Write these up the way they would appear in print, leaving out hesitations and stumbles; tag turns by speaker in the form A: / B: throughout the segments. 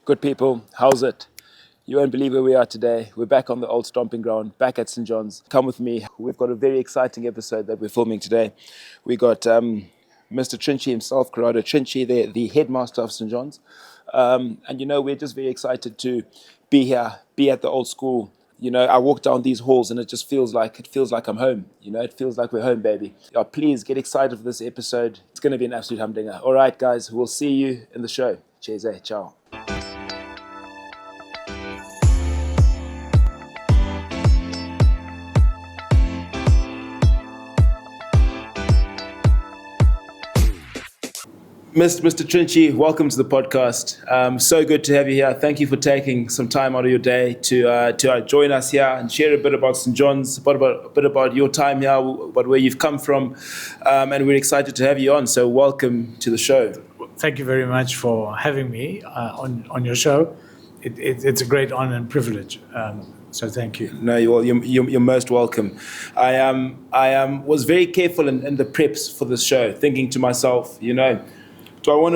A: Good people, how's it? You won't believe where we are today. We're back on the old stomping ground, back at St. John's. Come with me. We've got a very exciting episode that we're filming today. We got Mr. Trinci himself, Corrado Trinci, the headmaster of St. John's. We're just very excited to be here, be at the old school. I walk down these halls and it feels like I'm home. It feels like we're home, baby. Please get excited for this episode. It's going to be an absolute humdinger. All right, guys, we'll see you in the show. Cheers, ciao. Mr. Trinci, welcome to the podcast. So good to have you here. Thank you for taking some time out of your day to join us here and share a bit about St. John's, a bit about your time here, about where you've come from, and we're excited to have you on. So welcome to the show.
B: Thank you very much for having me on your show. It's a great honor and privilege. So thank you.
A: No, you're most welcome. I was very careful in the preps for this show, thinking to myself, do I want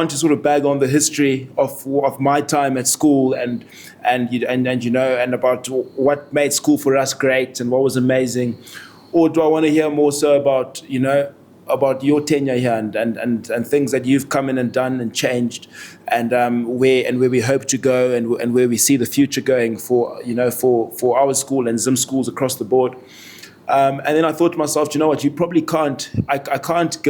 A: to sort of bag on the history of my time at school and about what made school for us great and what was amazing, or do I want to hear more so about your tenure here and things that you've come in and done and changed, and where we hope to go and where we see the future going for our school and Zim schools across the board. And then I thought to myself, you know what? You probably can't. I can't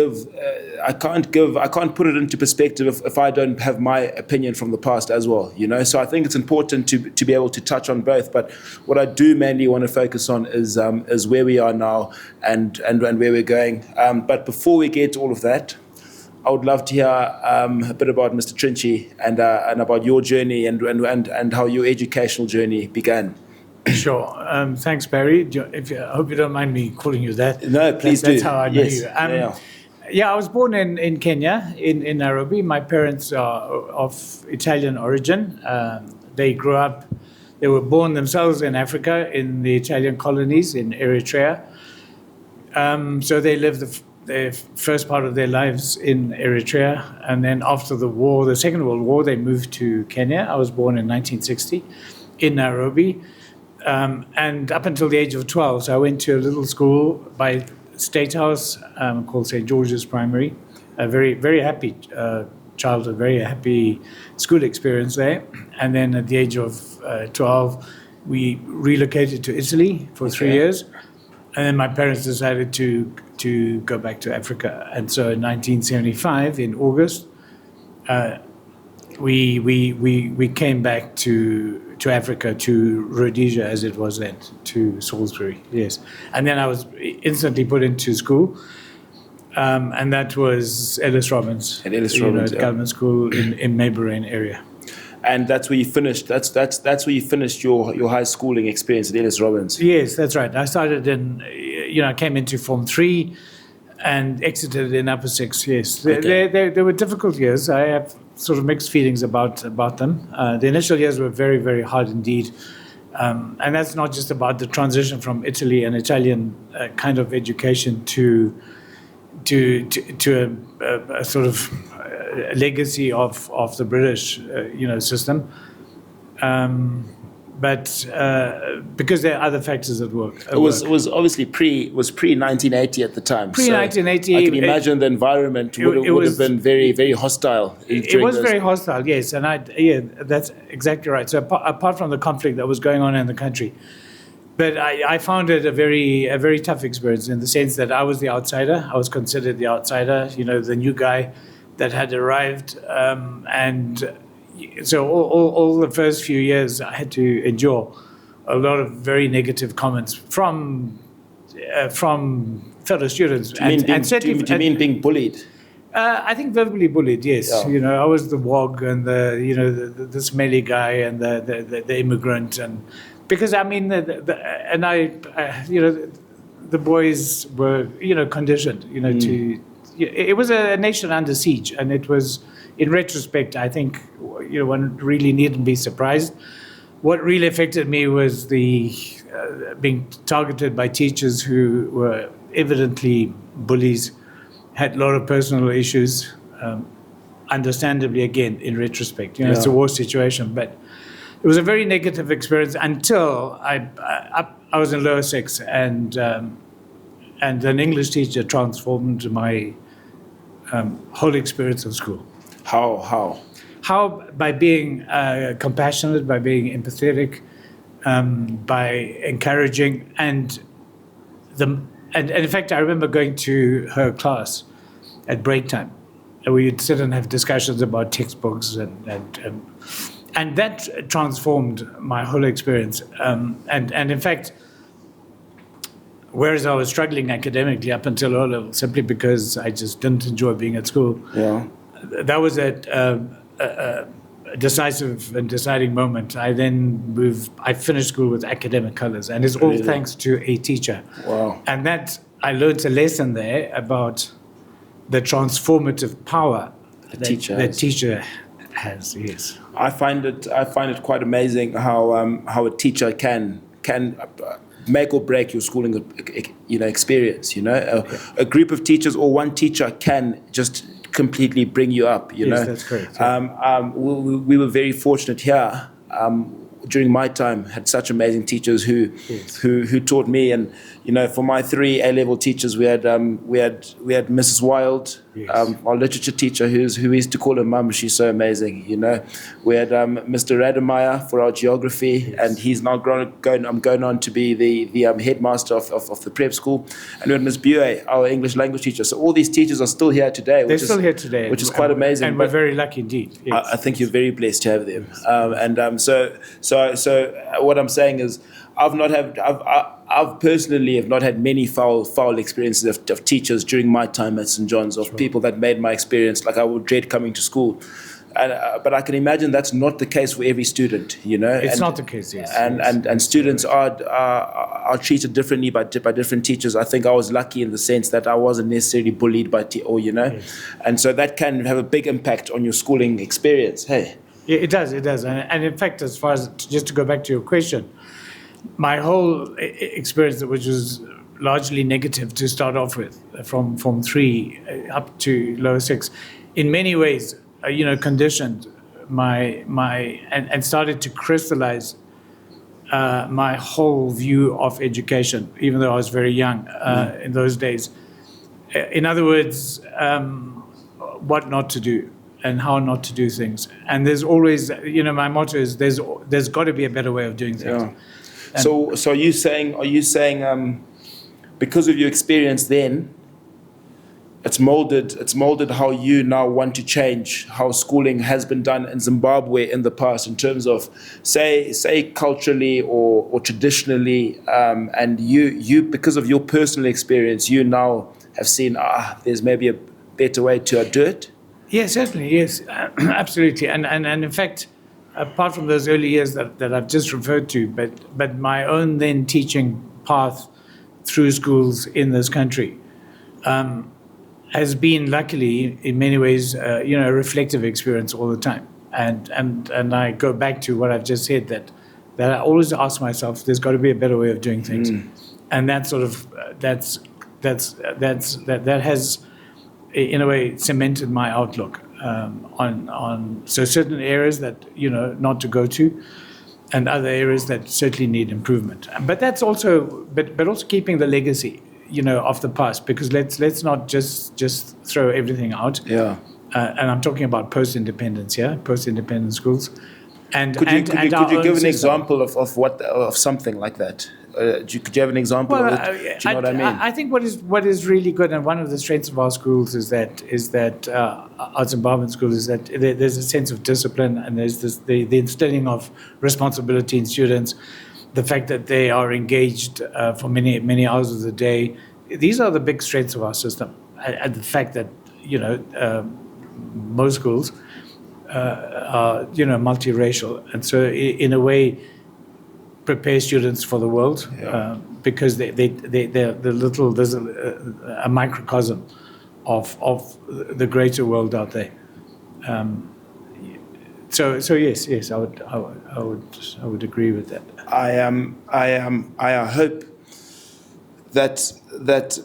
A: put it into perspective if I don't have my opinion from the past as well. So I think it's important to be able to touch on both. But what I do mainly want to focus on is where we are now and where we're going. But before we get to all of that, I would love to hear a bit about Mr. Trinci and about your journey and how your educational journey began.
B: Sure. Thanks, Pari. I hope you don't mind me calling you that.
A: No, please do.
B: That's how I know
A: yes.
B: you. I was born in Kenya, in Nairobi. My parents are of Italian origin. They were born themselves in Africa, in the Italian colonies in Eritrea. So they lived the first part of their lives in Eritrea. And then after the Second World War, they moved to Kenya. I was born in 1960 in Nairobi. And up until the age of 12, so I went to a little school by State House called St. George's Primary. A very, very happy childhood, very happy school experience there. And then at the age of 12, we relocated to Italy for 3 years. And then my parents decided to go back to Africa. And so in 1975, in August, we came back to Africa, to Rhodesia as it was then, to Salisbury, yes. And then I was instantly put into school, and that was Ellis Robbins.
A: At Ellis Robbins,
B: government school in Maybarain area.
A: And that's where you finished. That's where you finished your high schooling experience at Ellis Robbins.
B: Yes, that's right. I started I came into Form 3 and exited in Upper 6, yes.
A: Okay.
B: They were difficult years. I have sort of mixed feelings about them. The initial years were very, very hard indeed. And that's not just about the transition from Italy and Italian kind of education to a sort of legacy of the British, system. But because there are other factors at work.
A: It was obviously pre 1980 at the time.
B: Pre 1980.
A: So I can imagine the environment would have been very, very hostile.
B: It was very hostile, yes, and that's exactly right. So apart from the conflict that was going on in the country, but I found it a very tough experience in the sense that I was the outsider. I was considered the outsider, the new guy that had arrived, and. So all the first few years, I had to endure a lot of very negative comments from fellow students.
A: Do you mean being bullied?
B: I think verbally bullied, yes.
A: Yeah.
B: I was the wog and the smelly guy and the immigrant, and because I mean the boys were conditioned to. It was a nation under siege, and it was. In retrospect, I think one really needn't be surprised. What really affected me was the being targeted by teachers who were evidently bullies, had a lot of personal issues. understandably, again, in retrospect, it's a war situation, but it was a very negative experience until I was in lower six, and an English teacher transformed my whole experience of school.
A: How?
B: How? By being compassionate, by being empathetic, by encouraging, and in fact, I remember going to her class at break time, and we'd sit and have discussions about textbooks, and that transformed my whole experience. And in fact, whereas I was struggling academically up until O level, simply because I just didn't enjoy being at school, that was a decisive and deciding moment. I finished school with academic colors, and it's all thanks to a teacher.
A: Wow.
B: And that I learned a lesson there about the transformative power that teacher has. Yes.
A: I find it quite amazing how a teacher can make or break your schooling experience. A group of teachers or one teacher can just completely bring you up.
B: Yes, that's correct.
A: Yeah. We were very fortunate here. During my time, had such amazing teachers who taught me, and for my 3 A-level teachers, we had Mrs. Wild, our literature teacher, who we used to call her mum. She's so amazing. We had Mr. Rademeyer for our geography, and he's now going on to be the headmaster of the prep school. And we had Ms. Bue, our English language teacher. So all these teachers are still here today.
B: They're still here today,
A: which is quite amazing.
B: And we're very lucky indeed. Yes.
A: I think you're very blessed to have them. So what I'm saying is, I've personally have not had many foul experiences of teachers during my time at St. John's, of people that made my experience like I would dread coming to school. But I can imagine that's not the case for every student,
B: It's not the case, yes.
A: And students are treated differently by different teachers. I think I was lucky in the sense that I wasn't necessarily bullied by yes. And so that can have a big impact on your schooling experience. Hey.
B: It does. And in fact, as far as, just to go back to your question, my whole experience, which was largely negative to start off with, from 3 up to lower 6, in many ways, conditioned and started to crystallize my whole view of education, even though I was very young in those days. In other words, what not to do and how not to do things. And there's always, my motto is there's got to be a better way of doing things.
A: Yeah. So are you saying because of your experience then, it's molded how you now want to change how schooling has been done in Zimbabwe in the past, in terms of say culturally or traditionally, and you because of your personal experience, you now have seen there's maybe a better way to do it?
B: Yes, certainly, yes, absolutely. And in fact, apart from those early years that I've just referred to, but my own then teaching path through schools in this country has been, luckily, in many ways, a reflective experience all the time. And I go back to what I've just said, that I always ask myself, there's got to be a better way of doing things. And that sort of that has, in a way, cemented my outlook on certain areas that not to go to, and other areas that certainly need improvement. But that's also but also keeping the legacy of the past, because let's not just throw everything out.
A: Yeah.
B: And I'm talking about post-independence, post-independent schools. And
A: could you give an example of something like that? Could you have an example of it? Do you know what I mean?
B: I think what is really good, and one of the strengths of our schools is that our Zimbabwean schools is that there's a sense of discipline, and there's the instilling of responsibility in students, the fact that they are engaged for many hours of the day. These are the big strengths of our system, and the fact that most schools are multiracial, and so in a way prepare students for the world, because they're there's a microcosm of the greater world out there. So yes, I would agree with that.
A: I hope that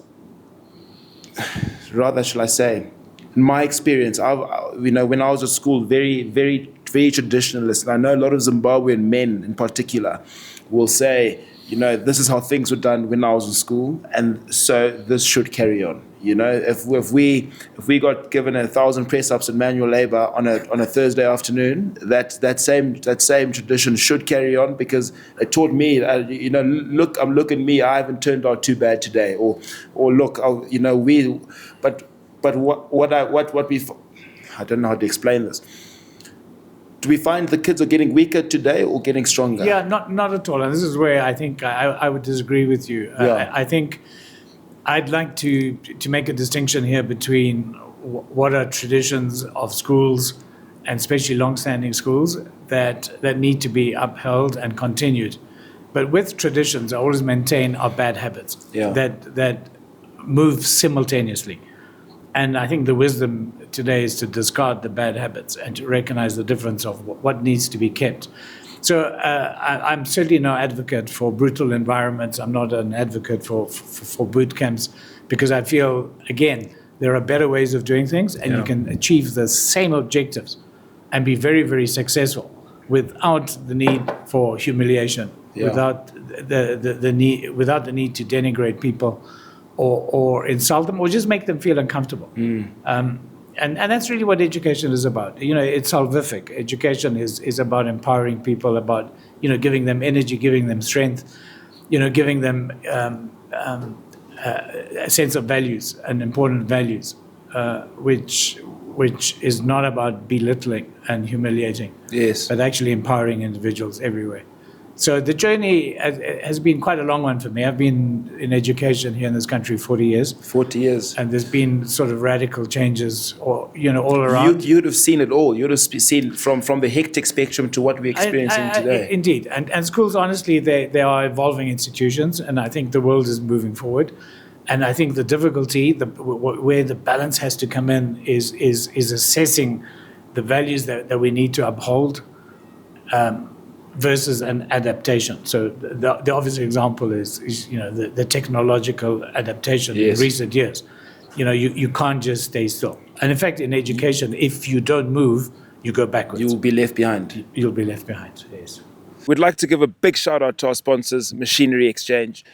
A: rather, shall I say, in my experience, when I was at school, very traditionalist, and I know a lot of Zimbabwean men in particular will say, this is how things were done when I was in school, and so this should carry on. If we got given 1,000 press ups in manual labor on a Thursday afternoon, that same tradition should carry on, because it taught me, look at me, I haven't turned out too bad today, or look, but what we, I don't know how to explain this. Do we find the kids are getting weaker today or getting stronger?
B: Yeah, not at all. And this is where I think I would disagree with you. I think I'd like to make a distinction here between what are traditions of schools, and especially long-standing schools, that need to be upheld and continued. But with traditions, I always maintain are bad habits that move simultaneously. And I think the wisdom today is to discard the bad habits and to recognize the difference of what needs to be kept. So I'm certainly no advocate for brutal environments. I'm not an advocate for boot camps, because I feel, again, there are better ways of doing things, and you can achieve the same objectives and be very, very successful without the need for humiliation, without the need to denigrate people or insult them, or just make them feel uncomfortable. And that's really what education is about. It's salvific. Education is about empowering people, about giving them energy, giving them strength, giving them a sense of values and important values, which is not about belittling and humiliating, but actually empowering individuals everywhere. So the journey has been quite a long one for me. I've been in education here in this country 40 years.
A: 40 years.
B: And there's been sort of radical changes, all around.
A: You'd have seen it all. You'd have seen from the hectic spectrum to what we're experiencing today.
B: Indeed. And schools, honestly, they are evolving institutions, and I think the world is moving forward. And I think the difficulty, where the balance has to come in, is assessing the values that we need to uphold, versus an adaptation. So the obvious example is the technological adaptation in recent years. You can't just stay still. And in fact, in education, if you don't move, you go backwards.
A: You will be left behind.
B: You'll be left behind, yes.
A: We'd like to give a big shout out to our sponsors, Machinery Exchange.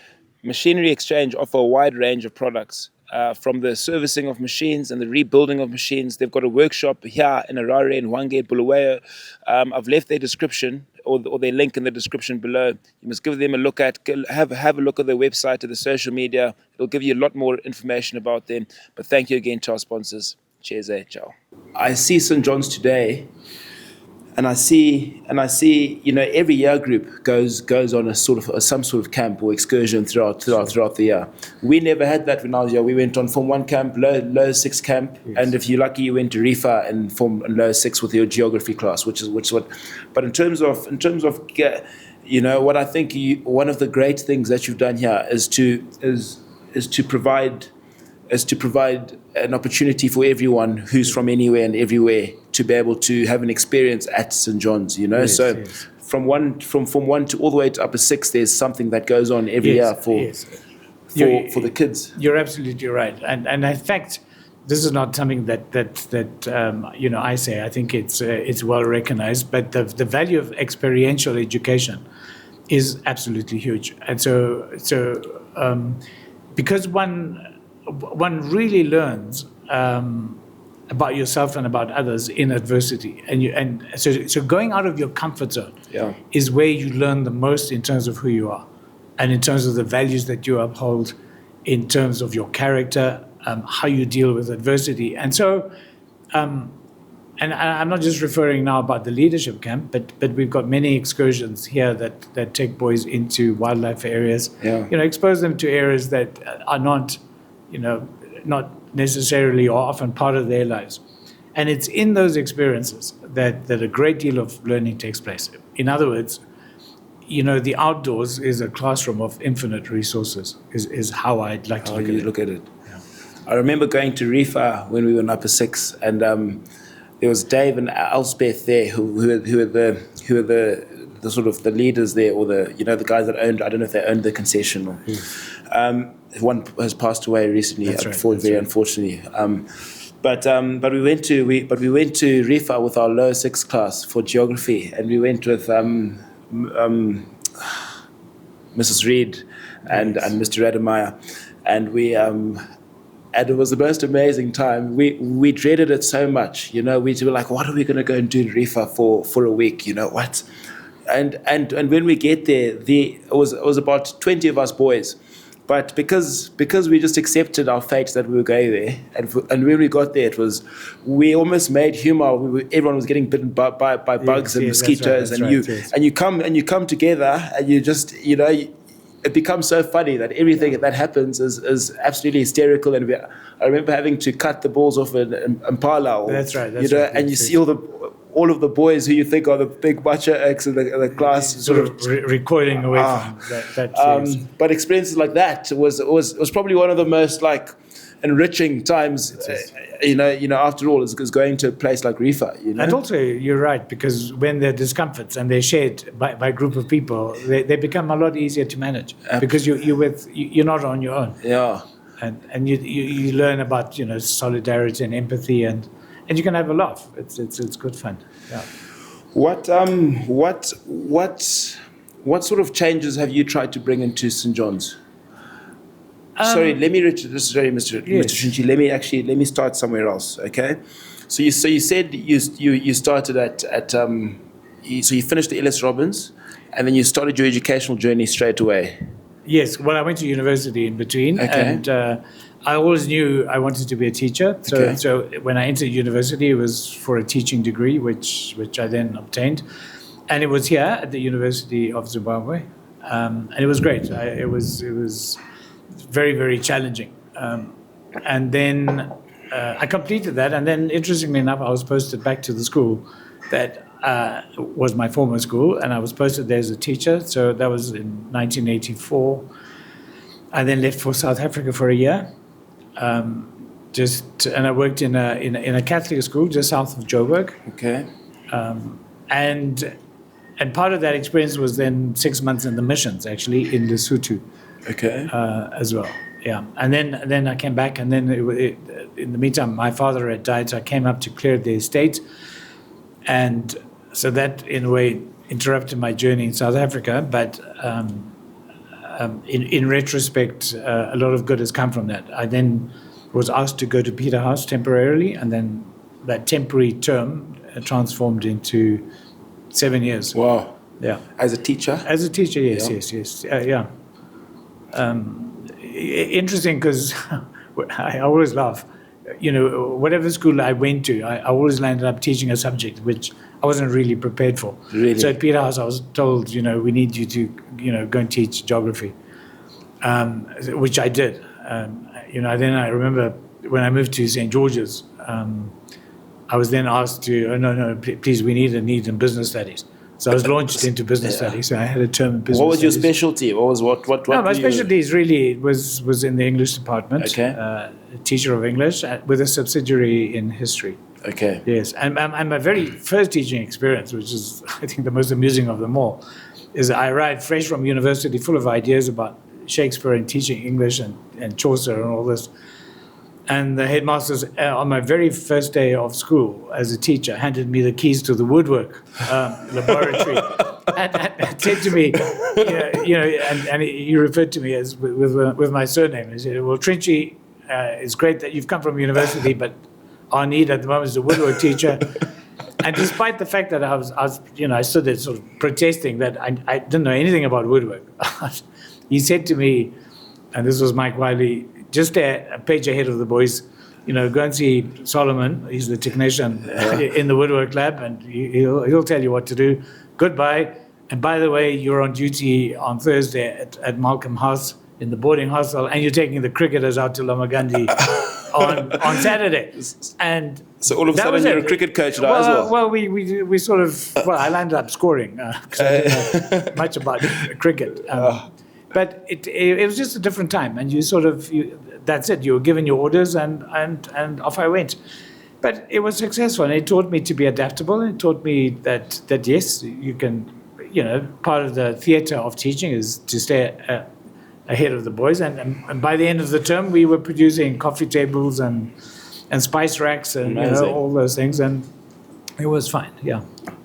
A: Machinery Exchange offer a wide range of products, from the servicing of machines and the rebuilding of machines. They've got a workshop here in Harare, in Hwange, Bulawayo. I've left their description or their link in the description below. You must give them a look at, have a look at their website or the social media. It'll give you a lot more information about them. But thank you again to our sponsors. Cheers, ciao. I see St. John's today, and I see, every year group goes on some sort of camp or excursion throughout the year. We never had that when I was young. We went on Form 1 camp, low 6 camp, and if you're lucky, you went to Rifa and Form low 6 with your geography class, which is what. But in terms of what I think one of the great things that you've done here is to provide an opportunity for everyone who's from anywhere and everywhere to be able to have an experience at St. John's,
B: Yes.
A: From one to all the way to upper 6, there's something that goes on every year for the kids.
B: You're absolutely right. And in fact, this is not something that I say. I think it's well recognized, but the value of experiential education is absolutely huge. And so because one really learns about yourself and about others in adversity, and so going out of your comfort zone is where you learn the most in terms of who you are, and in terms of the values that you uphold, in terms of your character, how you deal with adversity. And so, and I'm not just referring now about the leadership camp, but we've got many excursions here that take boys into wildlife areas, expose them to areas that are not necessarily or often part of their lives. And it's in those experiences that a great deal of learning takes place. In other words, the outdoors is a classroom of infinite resources, is how I'd like to look at it. Yeah.
A: I remember going to Rifa when we were in upper 6, and there was Dave and Elspeth there who were the sort of the leaders there, or the guys that owned, I don't know if they owned the concession or one has passed away recently, unfortunately. But we went to Rifa with our lower sixth class for geography, and we went with Mrs. Reed and Mr. Rademeyer, and and it was the most amazing time. We dreaded it so much, you know. We were like, what are we going to go and do in Rifa for a week, you know what? And when we get there, it was about 20 of us boys. But because we just accepted our fate that we were going there, and when we got there, we almost made humor. Everyone was getting bitten by bugs and mosquitoes, and you come together, and you just, you know, it becomes so funny that everything that happens is absolutely hysterical. And I remember having to cut the balls off an impala.
B: That's right.
A: And you see all of the boys who you think are the big macho acts in the class sort of
B: recoiling away from that.
A: But experiences like that was probably one of the most like enriching times. You know, after all, is going to a place like Rifa. You know,
B: and also you're right, because when they're discomforts and they're shared by a group of people, they become a lot easier to manage because you're not on your own.
A: Yeah,
B: and you learn about, you know, solidarity and empathy, and you can have a laugh. It's good fun. Yeah.
A: What sort of changes have you tried to bring into St. John's? Sorry, Mr. Trinci. Let me start somewhere else. Okay, so you said you started so you finished the Ellis Robbins, and then you started your educational journey straight away.
B: Yes, well, I went to university in between, and I always knew I wanted to be a teacher. So when I entered university, it was for a teaching degree, which I then obtained, and it was here at the University of Zimbabwe, and it was great. It was very, very challenging, and then I completed that, and then interestingly enough, I was posted back to the school that was my former school, and I was posted there as a teacher. So that was in 1984. I then left for South Africa for a year, and I worked in a Catholic school just south of Joburg.
A: Okay.
B: And part of that experience was then 6 months in the missions, actually in Lesotho.
A: Okay.
B: As well. Yeah, and then I came back, and then in the meantime, my father had died, so I came up to clear the estate, and so that in a way interrupted my journey in South Africa. But in retrospect, a lot of good has come from that. I then was asked to go to Peterhouse temporarily, and then that temporary term transformed into 7 years.
A: Wow.
B: Yeah.
A: As a teacher?
B: As a teacher, yes. Yeah. Interesting, because I always laugh. You know, whatever school I went to, I always landed up teaching a subject which I wasn't really prepared for.
A: Really?
B: So at Peterhouse, I was told, you know, we need you to, you know, go and teach geography, which I did. You know, then I remember when I moved to St. George's, I was then asked to, no, please, we need in business studies. So I was launched into business studies. So I had a term in business studies.
A: What was your specialty? What
B: No, my specialty is really was in the English department.
A: Okay.
B: A teacher of English with a subsidiary in history.
A: Okay.
B: Yes, and my very first teaching experience, which is I think the most amusing of them all, is I arrived fresh from university, full of ideas about Shakespeare and teaching English and Chaucer and all this. And the headmasters, on my very first day of school as a teacher, handed me the keys to the woodwork laboratory and said to me, you know, and he referred to me as with my surname. He said, "Well, Trinci, it's great that you've come from university, but our need at the moment is a woodwork teacher." And despite the fact that I was, you know, I stood there sort of protesting that I didn't know anything about woodwork, he said to me, and this was Mike Wiley, just a page ahead of the boys, you know, go and see Solomon. He's the technician in the woodwork lab, and he'll tell you what to do. Goodbye. And by the way, you're on duty on Thursday at Malcolm House in the boarding hostel, and you're taking the cricketers out to Lamagandi on Saturday. And
A: so all of a sudden you're a cricket coach now as well.
B: Well, we sort of, I landed up scoring because I didn't know much about cricket. But it was just a different time, and you sort of, that's it. You were given your orders, and off I went. But it was successful, and it taught me to be adaptable. It taught me that yes, you can, you know, part of the theatre of teaching is to stay ahead of the boys. And by the end of the term, we were producing coffee tables and and spice racks and
A: Amazing.
B: all those things, and it was fine. Yeah.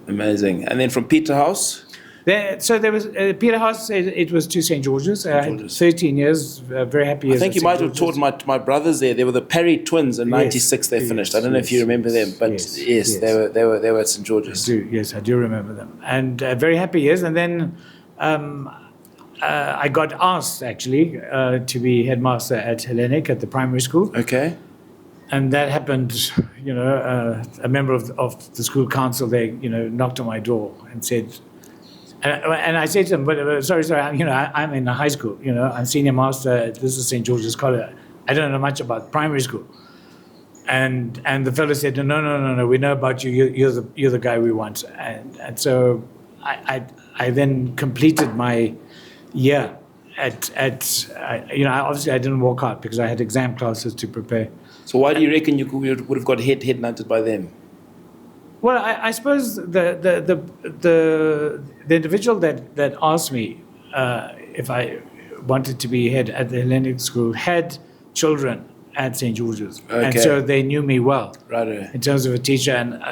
A: Amazing. And then from Peterhouse?
B: There was Peterhouse. It was to St. George's. I had 13 years, very happy years.
A: I think you might have taught my brothers there. They were the Pari twins in '96. They finished. I don't know if you remember them, but yes. They were at St. George's.
B: I do remember them, and very happy years. And then I got asked actually to be headmaster at Hellenic at the primary school.
A: Okay.
B: And that happened, a member of the school council, they, knocked on my door and said, and I said to them, but sorry, I'm in a high school, I'm senior master, this is St. George's College. I don't know much about primary school. And the fellow said, no, we know about you, you're the guy we want. And so I then completed my year obviously I didn't walk out because I had exam classes to prepare.
A: So why do you reckon you would have got headhunted by them?
B: Well, I suppose the individual that asked me if I wanted to be head at the Hellenic School had children at St. George's, and so they knew me well,
A: right?
B: In terms of a teacher and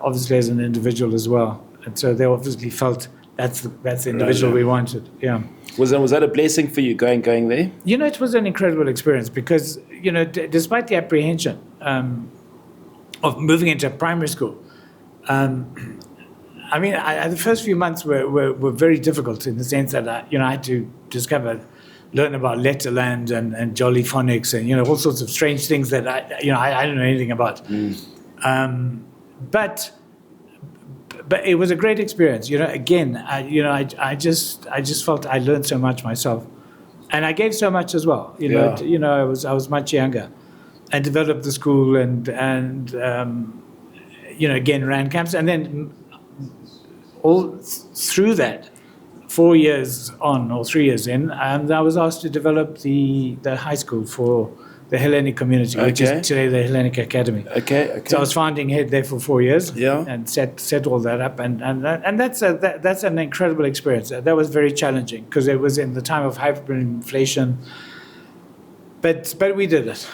B: obviously as an individual as well, and so they obviously felt that's the individual we wanted. Yeah.
A: Was that a blessing for you going there?
B: It was an incredible experience because despite the apprehension of moving into primary school. The first few months were very difficult in the sense that I had to learn about letterland and jolly phonics and all sorts of strange things that I don't know anything about. But it was a great experience. Again, I just felt I learned so much myself, and I gave so much as well. I was much younger, and developed the school and again ran camps, and then all through that 4 years on or 3 years in, I was asked to develop the high school for the Hellenic community, which is today the Hellenic Academy.
A: Okay.
B: So I was founding head there for 4 years,
A: and
B: set all that up, and that's an incredible experience. That was very challenging because it was in the time of hyperinflation, but we did it.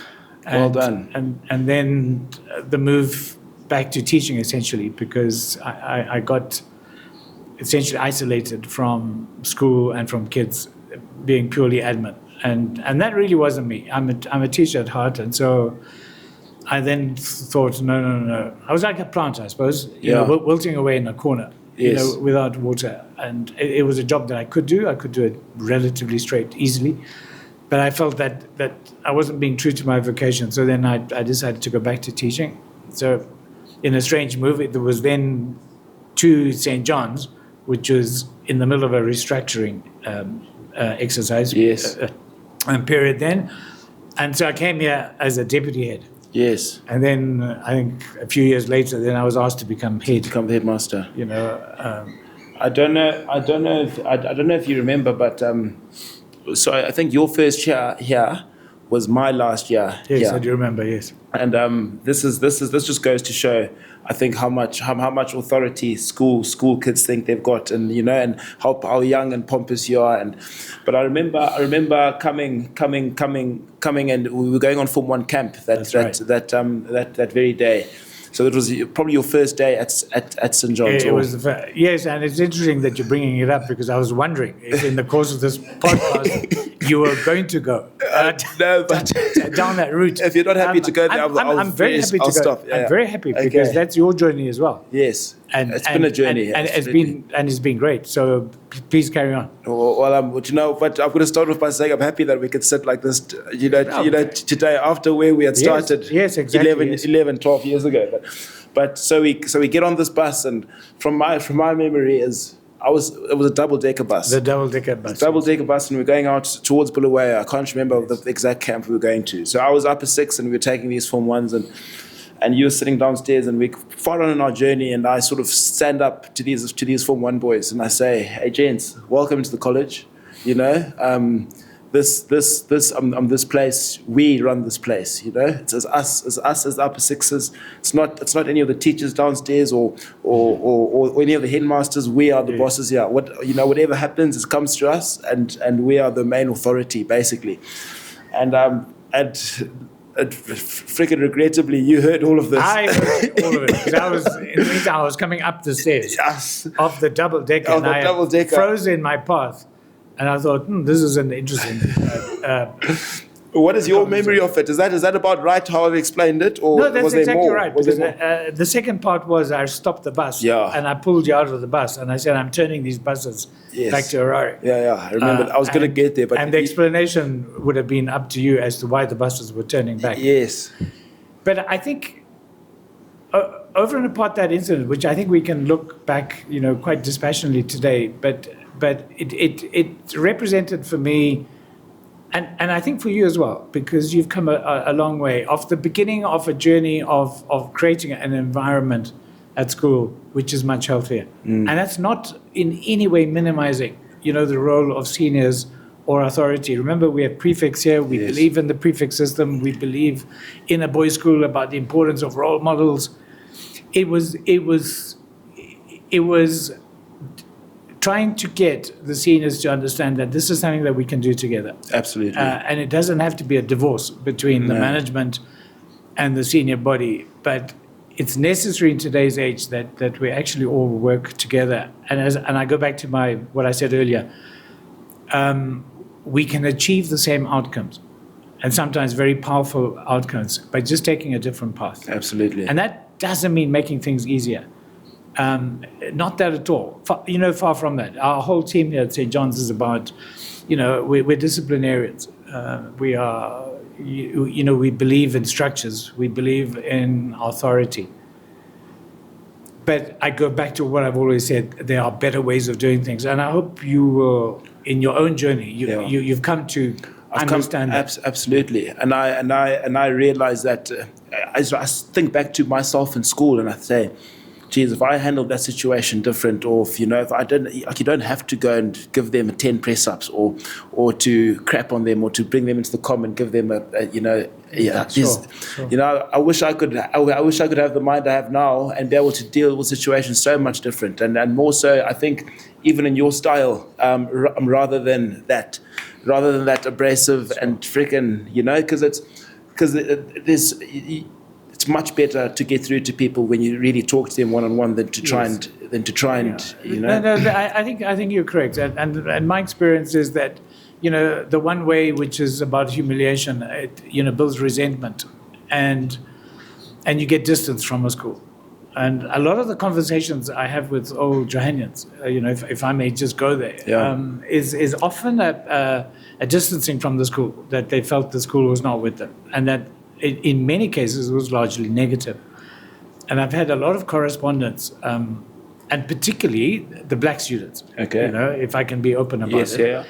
A: Well done.
B: And then the move back to teaching essentially because I got essentially isolated from school and from kids being purely admin. And that really wasn't me. I'm a teacher at heart, and so I then thought, no. I was like a plant, I suppose, wilting away in a corner, without water. And it was a job that I could do. I could do it relatively straight, easily. But I felt that I wasn't being true to my vocation. So then I decided to go back to teaching. So in a strange move, it was then to St. John's, which was in the middle of a restructuring exercise. Period then. And so I came here as a deputy head.
A: Yes.
B: And then I think a few years later, then I was asked to become
A: headmaster. I don't know if you remember, but so I think your first year here was my last year.
B: Yes, I do remember. Yes.
A: And this just goes to show, I think, how much authority school kids think they've got, and and how young and pompous you are. But I remember coming, and we were going on Form 1 camp that very day. So it was probably your first day at St. John's.
B: It was yes, and it's interesting that you're bringing it up because I was wondering if in the course of this podcast you were going to go
A: no, but
B: down that route.
A: If you're not happy to go there,
B: I'm very happy to go.
A: Stop.
B: I'm very happy because that's your journey as well.
A: Yes, it's been a journey,
B: and it's been great. So please carry on.
A: Well, but I'm going to start off by saying I'm happy that we could sit like this, today after where we had started.
B: Yes, exactly.
A: 11, 12 years ago. But so we get on this bus, and from my memory it was a double-decker bus.
B: The double-decker bus.
A: Double-decker bus, and we're going out towards Bulawayo. I can't remember the exact camp we were going to. So I was upper 6, and we were taking these Form 1s, and you were sitting downstairs, and we far on in our journey, and I sort of stand up to these Form 1 boys, and I say, "Hey, gents, welcome to the college. This place, we run this place. It's us as the upper 6s. It's not any of the teachers downstairs or any of the headmasters. We are the bosses here. Whatever happens, it comes to us, and we are the main authority, basically. And freaking regrettably, you heard all of this.
B: I heard all of it because in the meantime, I was coming up the stairs
A: Yes.
B: of the double decker.
A: Of the
B: I
A: double decker.
B: froze in my path, and I thought, this is an interesting.
A: What is your memory of it? Is that about right how I've explained it, or
B: No, that's
A: was there
B: exactly
A: more?
B: right.
A: Was
B: Because,
A: there more?
B: the second part was I stopped the bus,
A: Yeah.
B: and I pulled you out of the bus, and I said, I'm turning these buses
A: Yes.
B: back to Harare.
A: Yeah, I remember. I was going to get there, but
B: and the explanation would have been up to you as to why the buses were turning back.
A: yes,
B: But I think over and apart that incident, which I think we can look back, quite dispassionately today, but it represented for me, and I think for you as well, because you've come a long way off the beginning of a journey of creating an environment at school which is much healthier, and that's not in any way minimizing, the role of seniors or authority. Remember, we have prefects here. We
A: Yes.
B: believe in the prefect system. We believe in a boys' school about the importance of role models. It was trying to get the seniors to understand that this is something that we can do together.
A: absolutely.
B: And it doesn't have to be a divorce between the
A: No.
B: management and the senior body, but it's necessary in today's age that we actually all work together. And I go back to what I said earlier. We can achieve the same outcomes, and sometimes very powerful outcomes, by just taking a different path.
A: Absolutely.
B: And that doesn't mean making things easier. Not that at all. Far from that. Our whole team here at St. John's is about, we're disciplinarians. We are, we believe in structures. We believe in authority. But I go back to what I've always said. There are better ways of doing things, and I hope you will, in your own journey, you've come to understand that.
A: Absolutely, and I realize that. I think back to myself in school, and I say, geez, if I handled that situation different, or if I didn't, like, you don't have to go and give them 10 press ups, or to crap on them, or to bring them into the comm and give them
B: Sure.
A: I wish I could have the mind I have now and be able to deal with situations so much different, and more so, I think, even in your style, rather than that abrasive and freaking, because it's much better to get through to people when you really talk to them one-on-one than to try and.
B: No, I think you're correct, and my experience is that the one way, which is about humiliation, it builds resentment, and you get distance from a school. And a lot of the conversations I have with old Johannians, if I may just go there, is often a distancing from the school, that they felt the school was not with them, and that in many cases it was largely negative. And I've had a lot of correspondence, and particularly the black students.
A: Okay.
B: If I can be open about
A: Yes,
B: it.
A: yeah.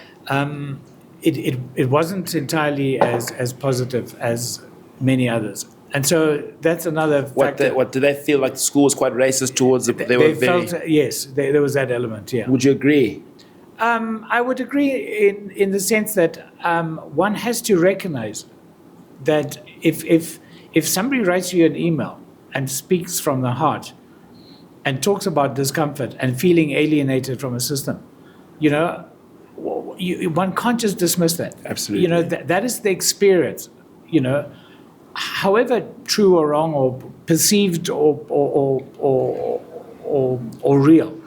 B: It wasn't entirely as positive as many others. And so that's another factor.
A: What did they feel like the school was quite racist towards them?
B: They felt, yes, there was that element, yeah.
A: Would you agree?
B: I would agree in the sense that one has to recognize that if somebody writes you an email and speaks from the heart and talks about discomfort and feeling alienated from a system, one can't just dismiss that.
A: Absolutely.
B: That is the experience, however true or wrong or perceived or real.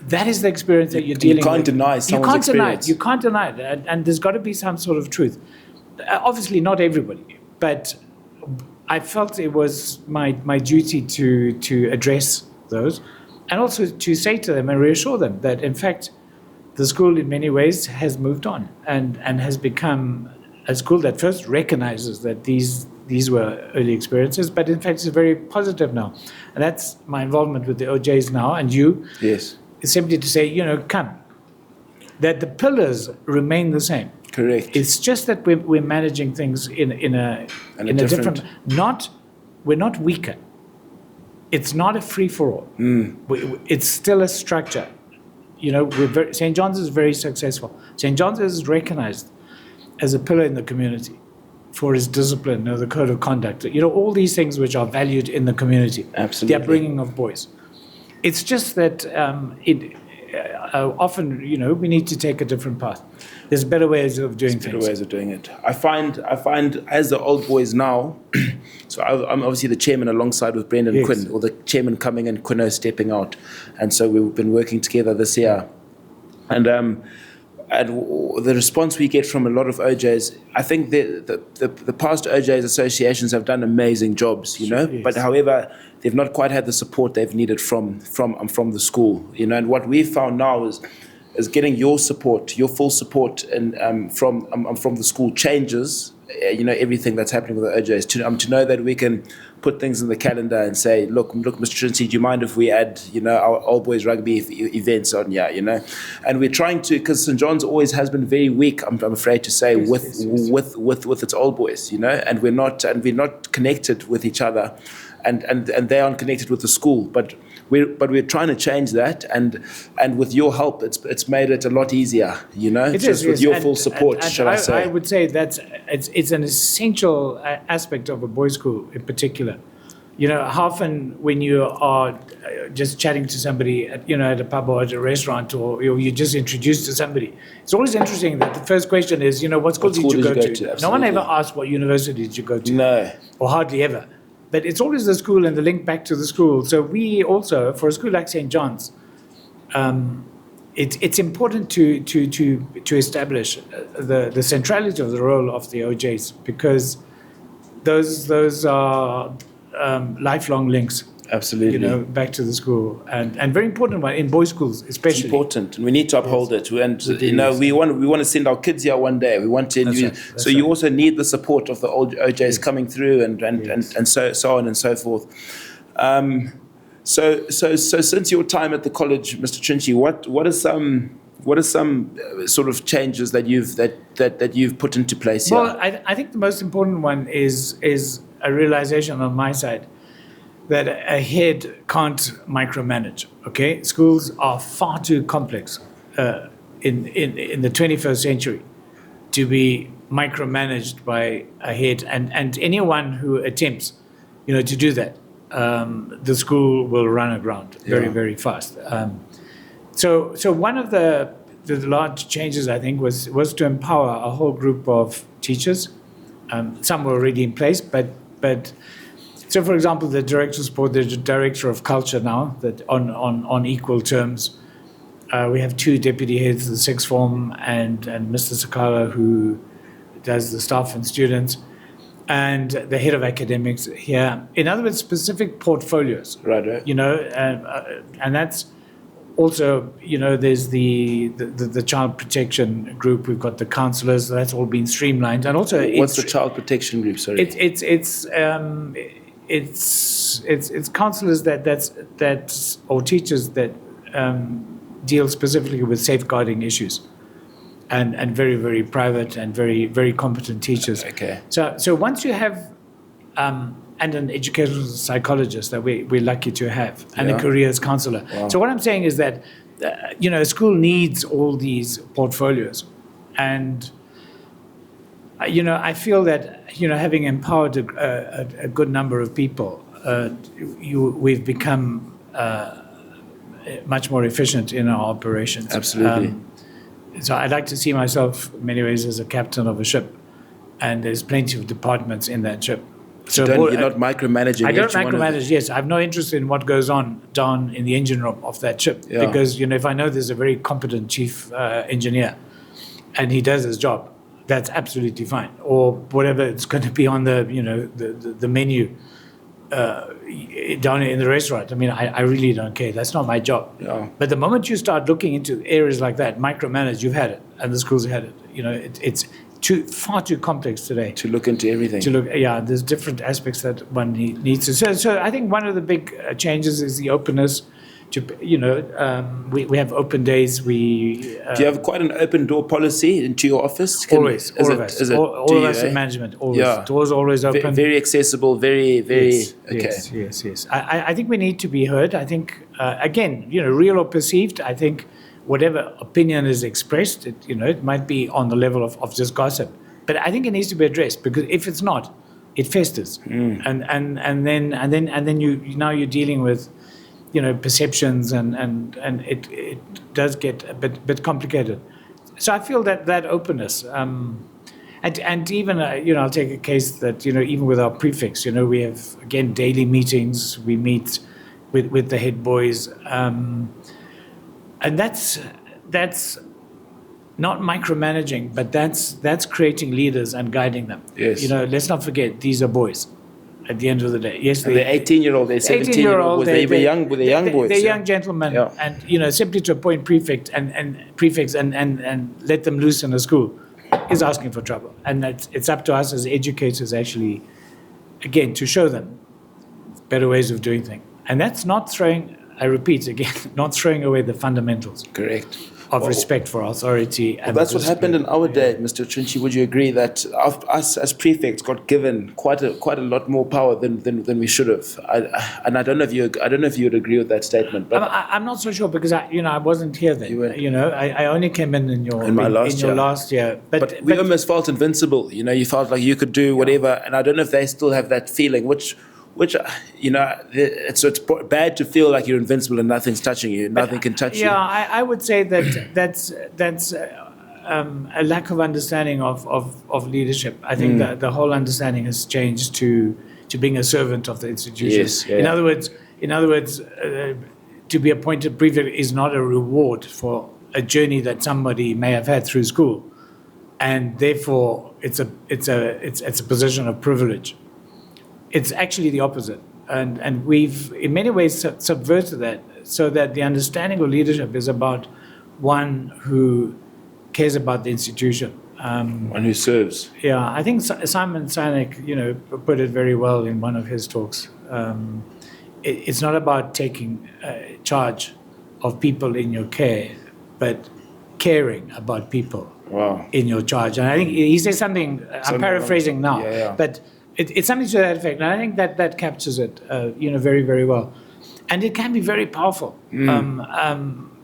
B: That is the experience that you're dealing with.
A: You can't deny someone's experience.
B: You can't deny it. And there's got to be some sort of truth. Obviously, not everybody, but I felt it was my duty to address those, and also to say to them and reassure them that, in fact, the school in many ways has moved on and has become a school that first recognizes that these were early experiences, but in fact it's very positive now. And that's my involvement with the OJs now, and you.
A: Yes.
B: Is simply to say, come, that the pillars remain the same.
A: Correct.
B: It's just that we're managing things in a different. We're not weaker. It's not a free for all. It's still a structure. St. John's is very successful. St. John's is recognized as a pillar in the community for its discipline, the code of conduct. All these things which are valued in the community.
A: Absolutely.
B: The upbringing of boys. It's just that often, we need to take a different path. There's better ways of doing things.
A: Better ways of doing it. I find as the old boys now, so I'm obviously the chairman alongside with Brendan
B: Yes.
A: Quinn, or the chairman coming and Quinno stepping out. And so we've been working together this year. And the response we get from a lot of OJs, I think the past OJs associations have done amazing jobs,
B: Yes.
A: but however, they've not quite had the support they've needed from the school, and what we've found now is getting your support, your full support, and from the school changes, everything that's happening with the OJs. To know that we can put things in the calendar and say, look, Mr. Trinci, do you mind if we add, our old boys rugby events on here, And we're trying to, because St. John's always has been very weak, I'm afraid to say, with its old boys, and we're not connected with each other. And they aren't connected with the school, but we're trying to change that, and with your help, it's made it a lot easier, with your full support, shall I say?
B: I would say that it's an essential aspect of a boys' school in particular. How often when you are just chatting to somebody at a pub or at a restaurant, or you're just introduced to somebody, it's always interesting that the first question is, what school did you go to? No one ever asks what university did you go to.
A: No.
B: Or hardly ever. But it's always the school and the link back to the school. So we also, for a school like St. John's, it's important to establish the centrality of the role of the OJs, because those are lifelong links.
A: Absolutely.
B: Back to the school, and very important one in boys' schools, especially.
A: It's important, and we need to uphold it. And we want to send our kids here one day. We want to. You also need the support of the old OJs coming through, and so on and so forth. So since your time at the college, Mr. Trinci, what are some sort of changes that you've put into place here?
B: Well, I think the most important one is a realization on my side that a head can't micromanage. Okay, schools are far too complex in the 21st century to be micromanaged by a head, and anyone who attempts, to do that, the school will run aground very, very fast. So one of the large changes, I think, was to empower a whole group of teachers. Some were already in place, but. So, for example, the director of sport, the director of culture now, that on equal terms. We have two deputy heads, the sixth form and Mr. Sakala, who does the staff and students, and the head of academics here. In other words, specific portfolios.
A: Right.
B: And that's also, there's the child protection group. We've got the counsellors. That's all been streamlined, and also
A: what's the child protection group? Sorry,
B: it's counsellors that or teachers that deal specifically with safeguarding issues, and very, very private and very, very competent teachers.
A: Okay.
B: So once you have and an educational psychologist that we're lucky to have, and a careers counsellor.
A: Wow.
B: So what I'm saying is that a school needs all these portfolios, and I feel that having empowered a good number of people, we've become much more efficient in our operations.
A: Absolutely.
B: So I'd like to see myself, in many ways, as a captain of a ship, and there's plenty of departments in that ship. So
A: you're not micromanaging.
B: I don't micromanage. Yes, I have no interest in what goes on down in the engine room of that ship, because if I know there's a very competent chief engineer, and he does his job, that's absolutely fine. Or whatever it's going to be on the the menu down in the restaurant. I mean, I really don't care. That's not my job.
A: Yeah.
B: But the moment you start looking into areas like that, micromanage, you've had it, and the schools have had it. It's far too complex today
A: to look into everything.
B: There's different aspects that one needs to. So I think one of the big changes is the openness. We have open days. Do
A: you have quite an open door policy into your office?
B: Always, all of us in management. Always, doors always open.
A: Very accessible. Very.
B: Yes, okay. Yes. I think we need to be heard. I think again, real or perceived. I think whatever opinion is expressed, it might be on the level of just gossip, but I think it needs to be addressed, because if it's not, it festers, and then you're dealing with perceptions, and it does get a bit complicated. So I feel that openness, and even I'll take a case that even with our prefects, we have again daily meetings. We meet with the head boys, and that's not micromanaging, but that's creating leaders and guiding them.
A: Yes.
B: Let's not forget, these are boys. At the end of the day, yes,
A: they're 18-year-old, they're 17-year-old, they're young boys.
B: They're young gentlemen,
A: Yeah.
B: and simply to appoint prefects and let them loose in a school is asking for trouble. And it's up to us as educators, actually, again, to show them better ways of doing things. And that's not throwing. I repeat again, not throwing away the fundamentals.
A: Correct.
B: Of respect for authority.
A: Well, that's what happened in our day, Mr. Trinci. Would you agree that us as prefects got given quite a lot more power than we should have? I don't know if you would agree with that statement. But
B: I'm not so sure, because I wasn't here then. I only came in your last year. But
A: we almost felt invincible. You felt like you could do whatever, and I don't know if they still have that feeling, which it's bad to feel like you're invincible and nothing's touching you, nothing can touch you.
B: Yeah, I would say that's a lack of understanding of leadership. I think that the whole understanding has changed to being a servant of the institution.
A: Yes, yeah.
B: In other words, to be appointed prefect is not a reward for a journey that somebody may have had through school, and therefore it's a position of privilege. It's actually the opposite. And we've, in many ways, subverted that, so that the understanding of leadership is about one who cares about the institution.
A: One who serves.
B: Yeah, I think Simon Sinek, put it very well in one of his talks. It's not about taking charge of people in your care, but caring about people in your charge. And I think he says something, I'm paraphrasing now, but it's something to that effect, and I think that captures it, very, very well, and it can be very powerful,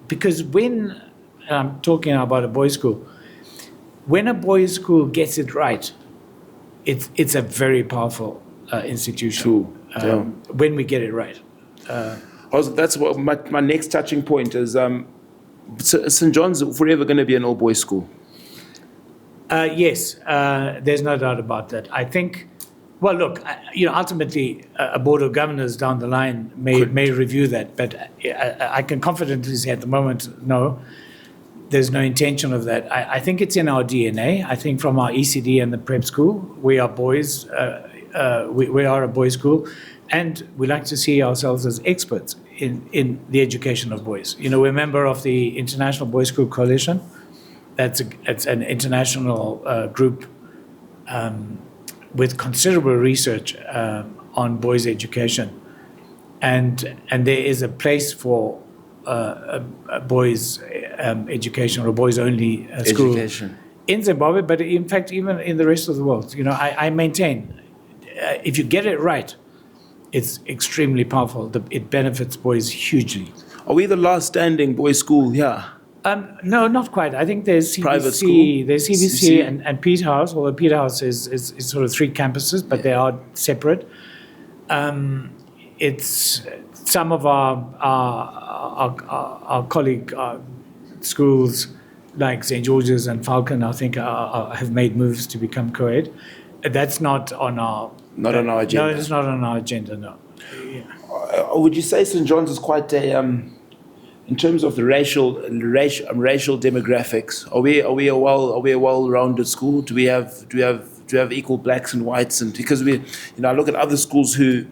B: because when I'm talking about a boys' school, when a boys' school gets it right, it's a very powerful institution.
A: True.
B: When we get it right.
A: That's what my next touching point is. St. John's forever going to be an all-boys school.
B: Yes, there's no doubt about that. I think. Well, look, ultimately, a board of governors down the line may review that, but I can confidently say at the moment, no, there's no intention of that. I think it's in our DNA. I think from our ECD and the prep school, we are boys. We are a boys' school, and we like to see ourselves as experts in the education of boys. We're a member of the International Boys' School Coalition. It's an international group. With considerable research on boys' education, and there is a place for a boys' education, or boys-only school in Zimbabwe, but in fact even in the rest of the world. I maintain, if you get it right, it's extremely powerful. It benefits boys hugely.
A: Are we the last standing boys' school here?
B: No, not quite. I think there's CBC, and Peterhouse, although Peterhouse is sort of 3 campuses, but they are separate. It's some of our colleague schools, like St. George's and Falcon, I think have made moves to become co-ed. That's not on our
A: on our agenda.
B: No, it's not on our agenda. No. Yeah.
A: Would you say St. John's is quite a in terms of the racial demographics, are we a well-rounded school? Do we have equal blacks and whites? And because I look at other schools who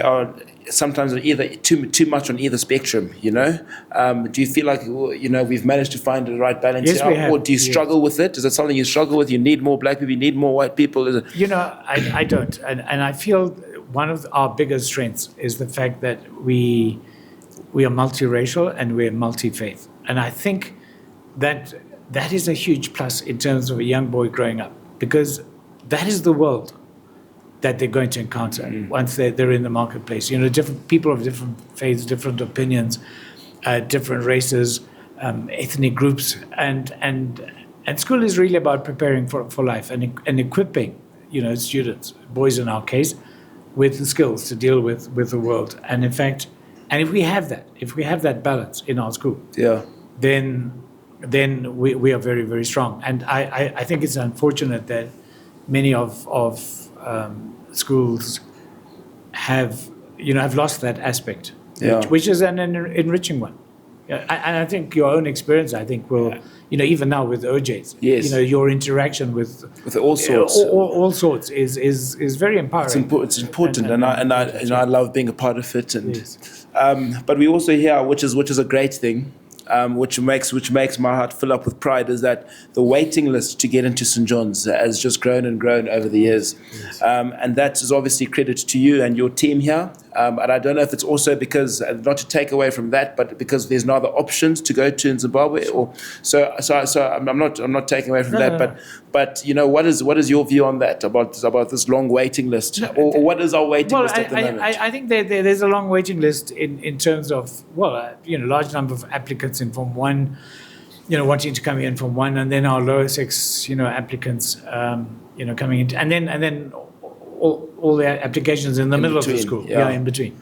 A: are sometimes either too much on either spectrum. Do you feel like we've managed to find the right balance?
B: Yes, we have.
A: Or do you struggle with it? Is it something you struggle with? You need more black people. You need more white people. Is it?
B: I don't, and I feel one of our biggest strengths is the fact that we are multiracial and we're multi-faith. And I think that is a huge plus in terms of a young boy growing up, because that is the world that they're going to encounter once they're in the marketplace. Different people of different faiths, different opinions, different races, ethnic groups. And school is really about preparing for life and equipping, students, boys in our case, with the skills to deal with the world. And in fact, And if we have that balance in our school, then we are very, very strong. And I think it's unfortunate that many of schools have lost that aspect, which is an enriching one. And I think your own experience, will, even now with OJs, your interaction with
A: all sorts,
B: all sorts is very empowering.
A: It's important, and I love being a part of it. And but we also hear, which is a great thing. Which makes my heart fill up with pride, is that the waiting list to get into St. John's has just grown and grown over the years.
B: Yes.
A: And that is obviously credit to you and your team here. And I don't know if it's also because, not to take away from that, but because there's no other options to go to in Zimbabwe, or so I'm not taking away from that. But what is your view on that, about this long waiting list, or what is our waiting list at the moment?
B: I think there's a long waiting list in terms of large number of applicants in Form 1, wanting to come in Form 1, and then our lower sex applicants coming in, and then all the applications in the middle of the school, in between.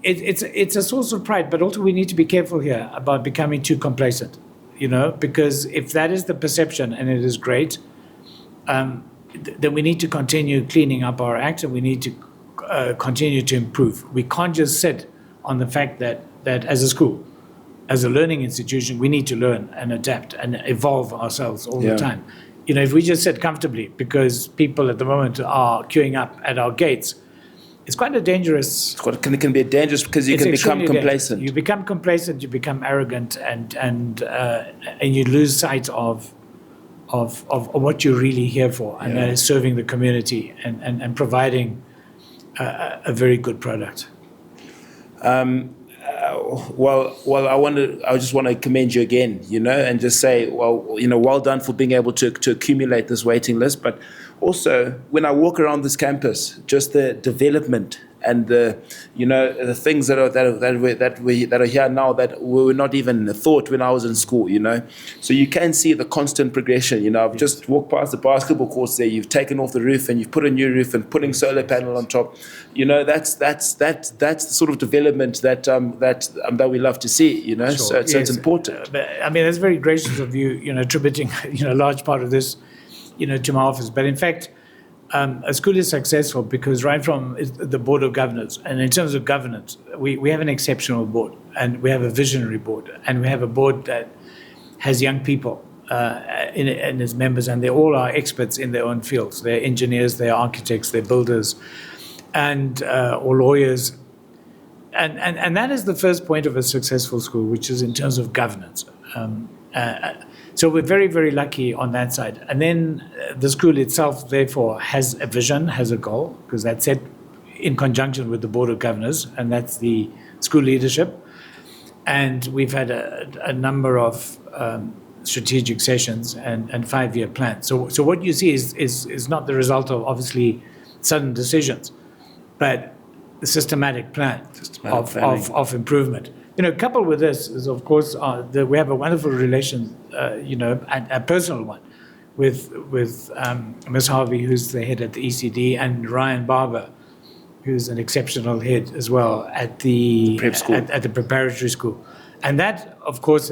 B: It's a source of pride, but also we need to be careful here about becoming too complacent, because if that is the perception, and it is great, then we need to continue cleaning up our act, and we need to continue to improve. We can't just sit on the fact that as a school, as a learning institution, we need to learn and adapt and evolve ourselves all the time. If we just sit comfortably because people at the moment are queuing up at our gates, it's quite a dangerous.
A: It can be dangerous because you can become complacent.
B: You become complacent, you become arrogant, and you lose sight of what you're really here for, and that is serving the community and providing a very good product. I just want to commend you again, and just say, well done for being able to accumulate this waiting list. But also, when I walk around this campus, just the development and the things that are here now that were not even thought when I was in school, So you can see the constant progression. I've just walked past the basketball courts there. You've taken off the roof and you've put a new roof and putting solar panel on top. That's the sort of development that we love to see. Sure. So it's important. That's very gracious of you. Attributing a large part of this, to my office. But in fact, a school is successful because right from the board of governors, and in terms of governance, we have an exceptional board, and we have a visionary board, and we have a board that has young people in its members, and they all are experts in their own fields. They're engineers, they're architects, they're builders, and or lawyers. And that is the first point of a successful school, which is in terms of governance. So we're very, very lucky on that side. And then the school itself, therefore, has a vision, has a goal, because that's set in conjunction with the Board of Governors, and that's the school leadership. And we've had a number of strategic sessions and 5-year plans. So what you see is not the result of, obviously, sudden decisions, but a systematic plan of improvement. Coupled with this is, of course, we have a wonderful relation, a personal one, with Ms. Harvey, who's the head at the ECD, and Ryan Barber, who's an exceptional head as well at the
A: prep school,
B: at the preparatory school. And that, of course,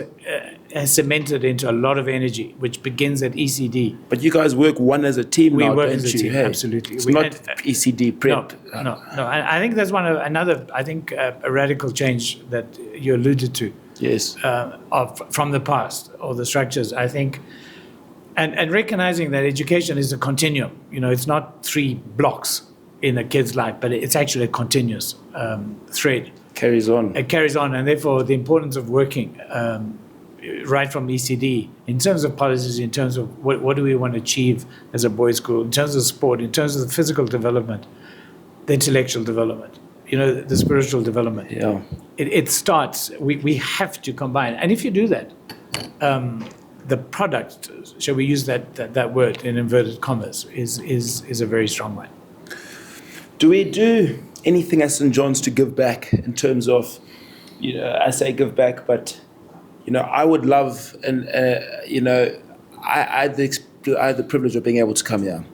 B: has cemented into a lot of energy, which begins at ECD.
A: But you guys work one as a team now, don't you?
B: We work as a team, absolutely.
A: It's not ECD prep.
B: No. I think that's a radical change that you alluded to.
A: Yes.
B: From the past, or the structures, I think. And recognizing that education is a continuum. It's not 3 blocks in a kid's life, but it's actually a continuous thread. It carries on, and therefore the importance of working right from ECD in terms of policies, in terms of what do we want to achieve as a boys' school, in terms of sport, in terms of the physical development, the intellectual development, the spiritual development.
A: Yeah.
B: It starts. We have to combine, and if you do that, the product, shall we use that word in inverted commas, is a very strong one.
A: Do we do anything at St. John's to give back in terms of, I say give back, but, I would love, and, I had the privilege of being able to come here.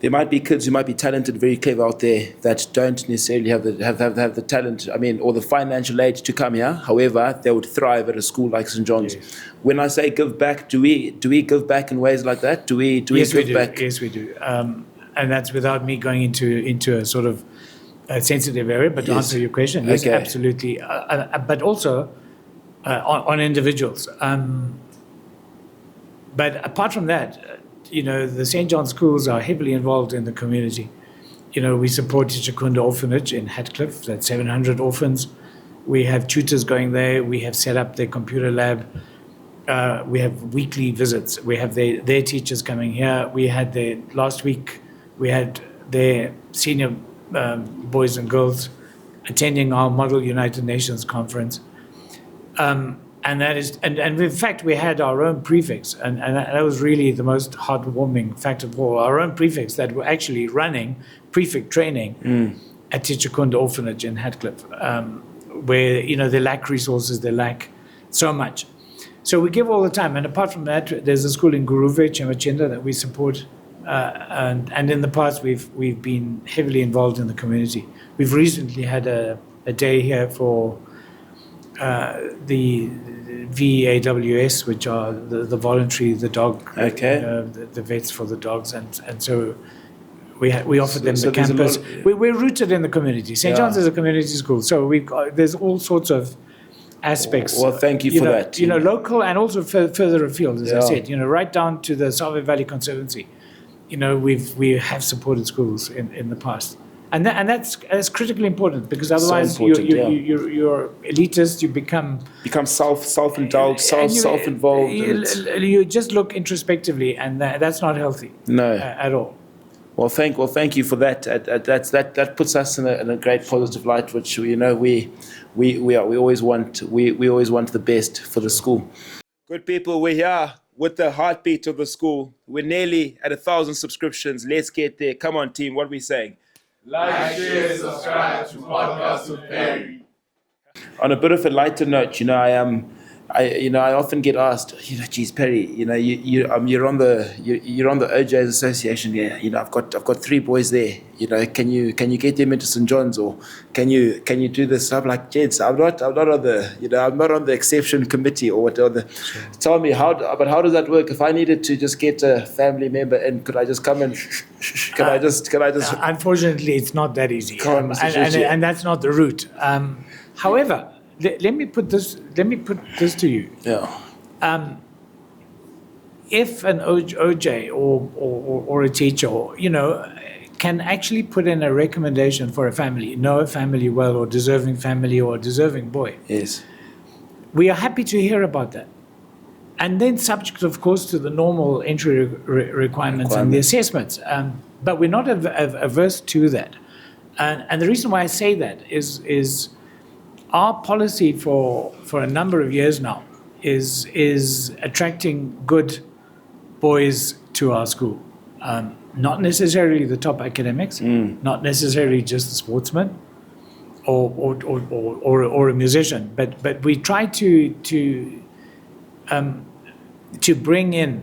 A: there might be kids who might be talented, very clever out there that don't necessarily have the talent, or the financial aid to come here. However, they would thrive at a school like St. John's.
B: Yes.
A: When I say give back, do we give back in ways like that? Do we
B: Yes,
A: give
B: we do.
A: back?
B: Yes, we do. And that's without me going into a sort of sensitive area. But to
A: Yes.
B: answer your question, yes,
A: Okay.
B: absolutely. But also on individuals. But apart from that, the St. John schools are heavily involved in the community. We support Chichikunda Orphanage in Hatcliffe. That's 700 orphans. We have tutors going there. We have set up their computer lab. We have weekly visits. We have their teachers coming here. We had last week, we had their senior boys and girls attending our Model United Nations conference. And in fact, we had our own prefects, and that was really the most heartwarming fact of all. Our own prefects that were actually running prefect training at Chichikunda Orphanage in Hatcliffe, where they lack resources, they lack so much. So we give all the time, and apart from that, there's a school in Guruve, Chemachinda, that we support, and in the past we've been heavily involved in the community. We've recently had a day here for the VAWS, which are the voluntary, the dog,
A: Okay.
B: The vets for the dogs, and so we offered them
A: So
B: the campus.
A: there's
B: We're rooted in the community. St.
A: Yeah.
B: John's is a community school, so there's all sorts of aspects.
A: Well, thank you for that.
B: Local and also further afield, as I
A: Yeah.
B: said. Right down to the Salve Valley Conservancy. We have supported schools in the past. And that's critically important, because otherwise
A: important,
B: you're elitist. You become
A: self-indulged,
B: and
A: self-involved.
B: You just look introspectively, and that's not healthy.
A: No.
B: At all.
A: Well, thank you for that. That puts us in a great positive light, which we always want. We always want the best for the school. Good people, we're here with the heartbeat of the school. We're nearly at 1,000 subscriptions. Let's get there. Come on, team. What are we saying?
C: Like, share, subscribe to Podcast with Pari.
A: On a bit of a lighter note, I often get asked, geez, Pari, you're on the OJ's Association. Yeah, I've got 3 boys there. Can you get them into St. John's, or can you do this? I'm like, gents, I'm not on the exception committee or whatever. Tell me how does that work? If I needed to just get a family member in, could I just come and can I just?
B: Unfortunately, it's not that easy,
A: Come on, Mr. Trinci.
B: and that's not the route. However, let me put this to you.
A: Yeah.
B: If an OJ or a teacher, can actually put in a recommendation for a family, know a family well, or deserving family, or a deserving boy,
A: Yes.
B: we are happy to hear about that. And then subject, of course, to the normal entry requirements and the assessments. But we're not averse to that. And the reason why I say that is our policy for a number of years now is attracting good boys to our school. Not necessarily the top academics, not necessarily just the sportsman or a musician, but we try to bring in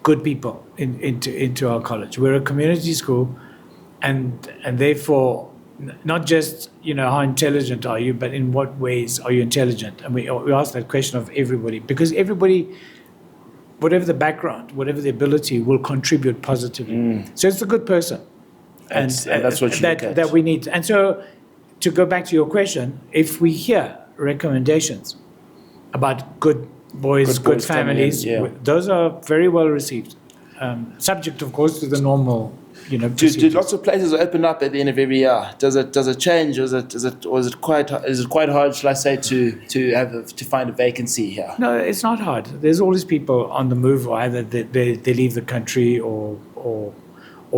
B: good people into our college. We're a community school, and therefore not just how intelligent are you, but in what ways are you intelligent? And we ask that question of everybody, because everybody, whatever the background, whatever the ability, will contribute positively. So it's a good person, and
A: that's what you look at.
B: that we need. And so, to go back to your question, if we hear recommendations about good boys, good families, those are very well received. Subject, of course, to the normal,
A: Do
B: procedures.
A: lots of places open up at the end of every year? Does it change? Or is it quite hard, shall I say, to find a vacancy here?
B: No, it's not hard. There's always people on the move, or either they leave the country, or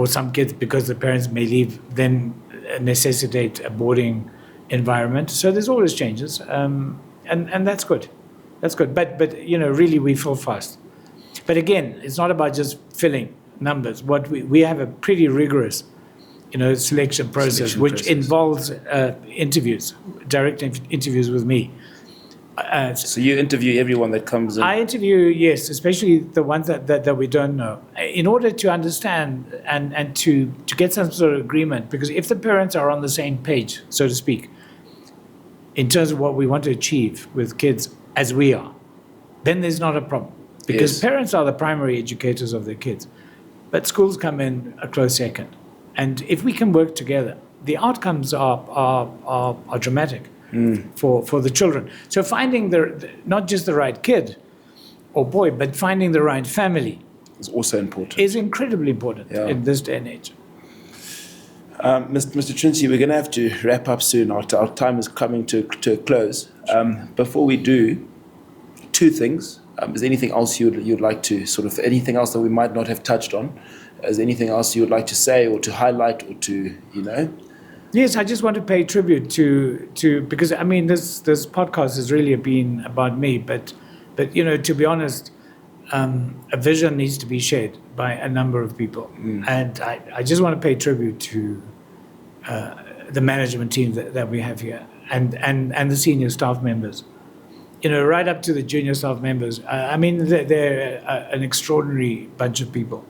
B: some kids, because the parents may leave, then necessitate a boarding environment. So there's always changes, and that's good. That's good. But really we fill fast. But again, it's not about just filling numbers. What we have a pretty rigorous, selection process, which involves interviews, direct interviews with me.
A: So you interview everyone that comes in?
B: I interview, yes, especially the ones that we don't know, in order to understand and to get some sort of agreement. Because if the parents are on the same page, so to speak, in terms of what we want to achieve with kids as we are, then there's not a problem. Because parents are the primary educators of their kids. But schools come in a close second. And if we can work together, the outcomes are dramatic for the children. So finding not just the right kid or boy, but finding the right family
A: is also important.
B: Is incredibly important in this day and age.
A: Mr. Trinci, we're going to have to wrap up soon. Our time is coming to a close. Before we do, two things. Is there anything else you'd like to anything else that we might not have touched on? Is there anything else you would like to say or to highlight or to,
B: Yes, I just want to pay tribute to because I mean this podcast has really been about me, but to be honest, a vision needs to be shared by a number of people, and I just want to pay tribute to the management team that we have here and the senior staff members. Right up to the junior staff members. I mean, they're an extraordinary bunch of people.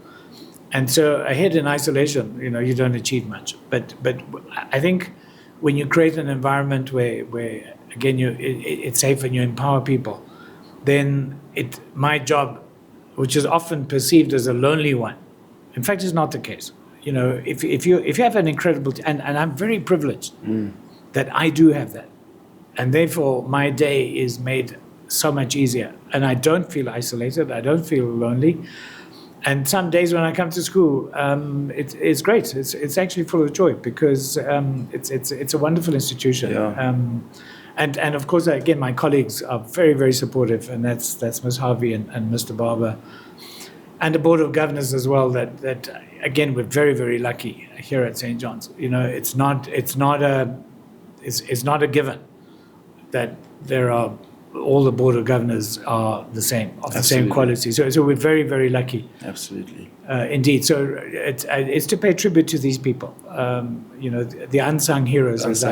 B: And so ahead in isolation, you don't achieve much. But I think when you create an environment where again, it's safe and you empower people, then my job, which is often perceived as a lonely one, in fact, is not the case. If you have an incredible, and I'm very privileged that I do have that. And therefore, my day is made so much easier. And I don't feel isolated. I don't feel lonely. And some days when I come to school, it's great. It's actually full of joy because it's a wonderful institution.
A: Yeah.
B: And of course, again, my colleagues are very, very supportive. And that's Ms. Harvey and Mr. Barber. And the Board of Governors as well, that again, we're very, very lucky here at St. John's. It's not a given that all the Board of Governors are the same, of the same quality. So we're very, very lucky.
A: Absolutely.
B: Indeed. So it's to pay tribute to these people, the unsung heroes, as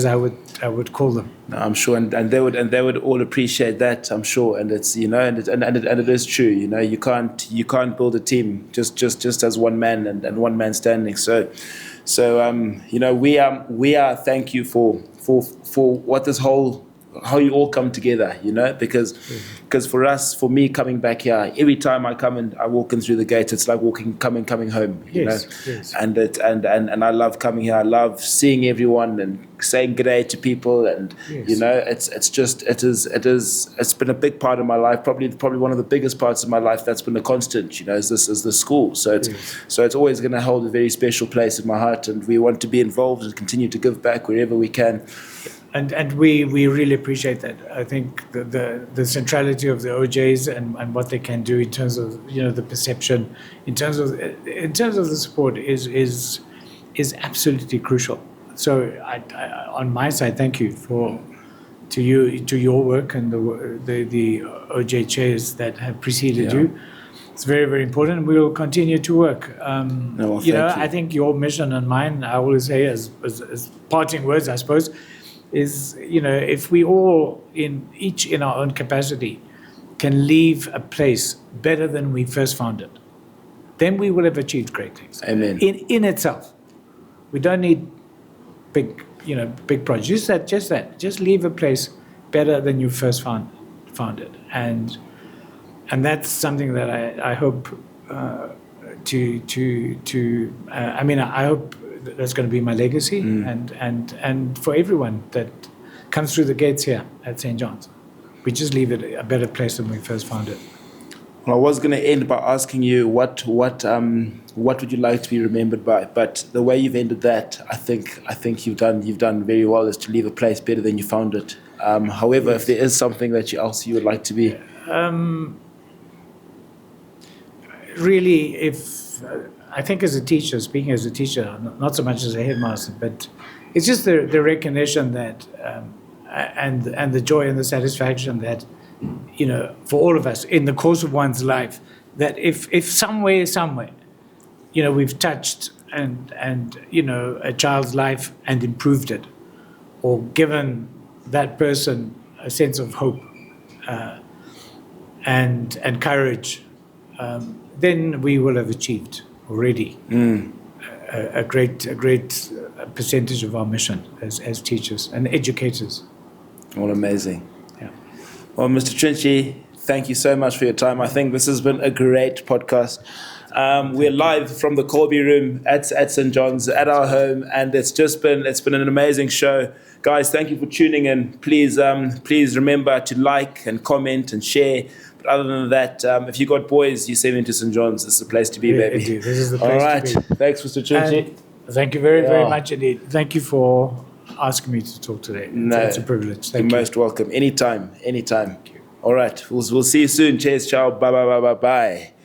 B: I would call them.
A: No, I'm sure, and they would all appreciate that. I'm sure, and it's and it is true. You can't build a team just as one man and one man standing. So we are thank you for what this whole, how you all come together, because for us, for me coming back here, every time I come and I walk in through the gate, it's like coming home,
B: Yes.
A: And I love coming here. I love seeing everyone and saying good day to people, and it's been a big part of my life, probably one of the biggest parts of my life that's been a constant, is the school. So it's always going to hold a very special place in my heart, and we want to be involved and continue to give back wherever we can.
B: And we really appreciate that. I think the centrality of the OJs and what they can do in terms of the perception, in terms of the support is absolutely crucial. So I on my side, thank you to your work and the OJ chairs that have preceded you. It's very, very important. We will continue to work.
A: Thank you.
B: I think your mission and mine, I always say as parting words, I suppose, is, if we all, each in our own capacity, can leave a place better than we first found it, then we will have achieved great things.
A: Amen.
B: In itself. We don't need big projects. Just leave a place better than you first found it. And that's something that I hope I hope that's going to be my legacy, and for everyone that comes through the gates here at St. John's. We just leave it a better place than we first found it.
A: Well, I was going to end by asking you what would you like to be remembered by, but the way you've ended that, I think you've done very well, is to leave a place better than you found it. However, if there is something that else you would like to be, really, I think as a teacher, speaking as a teacher, not so much as a headmaster, but it's just the recognition that and the joy and the satisfaction that, for all of us in the course of one's life, that if somewhere, we've touched and a child's life and improved it, or given that person
B: a sense of hope and courage, then we will have achieved already a great percentage of our mission as teachers and educators.
A: All amazing.
B: Yeah.
A: Well, Mr. Trinci, thank you so much for your time. I think this has been a great podcast. We're live from the Colby Room at St. John's at our home, and it's been an amazing show. Guys, thank you for tuning in. Please remember to like and comment and share. But other than that, if you got boys, you send them to St. John's. This is the place to be, baby.
B: Indeed. This is the place
A: All right.
B: to be.
A: Thanks, Mr. Trinci.
B: And thank you very much indeed. Thank you for asking me to talk today. It's a privilege. Thank you.
A: You're most welcome. Anytime. All right. We'll see you soon. Cheers. Ciao. Bye.